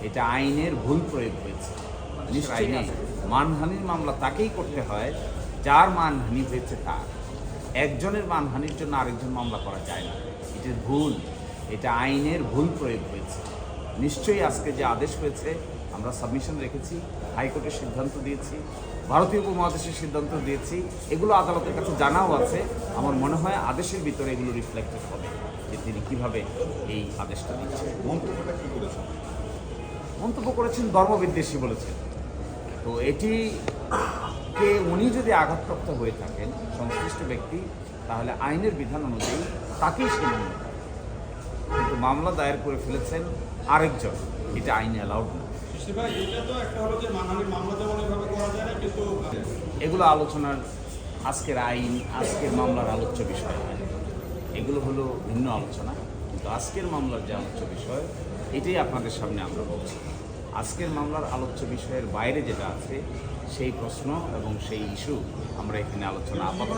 এটা আইনের ভুল প্রয়োগ হয়েছে। নিশ্চয়ই মানহানির মামলা তাকেই করতে হয় যার মানহানি হয়েছে তার। একজনের মানহানির জন্য আরেকজন মামলা করা যায় না, এটা ভুল, এটা আইনের ভুল প্রয়োগ হয়েছে। নিশ্চয়ই আজকে যে আদেশ হয়েছে, আমরা সাবমিশন রেখেছি, হাইকোর্টের সিদ্ধান্ত দিয়েছি, ভারতীয় উপমহাদেশের সিদ্ধান্ত দিয়েছি, এগুলো আদালতের কাছে জানাও আছে। আমার মনে হয় আদেশের ভিতরে এগুলো রিফ্লেক্টেড হবে যে তিনি কীভাবে এই আদেশটা দিচ্ছেন। মন্তব্যটা কী করেছেন? মন্তব্য করেছেন ধর্মবিদ্বেষী বলেছেন। তো এটিকে উনি যদি আঘাতপ্রাপ্ত হয়ে থাকেন সংশ্লিষ্ট ব্যক্তি, তাহলে আইনের বিধান অনুযায়ী তাকেই সে মামলা, কিন্তু মামলা দায়ের করে ফেলেছেন আরেকজন, এটা আইনে অ্যালাউড না। এগুলো আলোচনার আজকের আইন, আজকের মামলার আলোচ্য বিষয় হয়, এগুলো হলো ভিন্ন আলোচনা। কিন্তু আজকের মামলার যে আলোচ্য বিষয়, এটাই আপনাদের সামনে আমরা বলছি। আজকের মামলার আলোচ্য বিষয়ের বাইরে যেটা আছে সেই প্রশ্ন এবং সেই ইস্যু আমরা এখানে আলোচনা আপাতত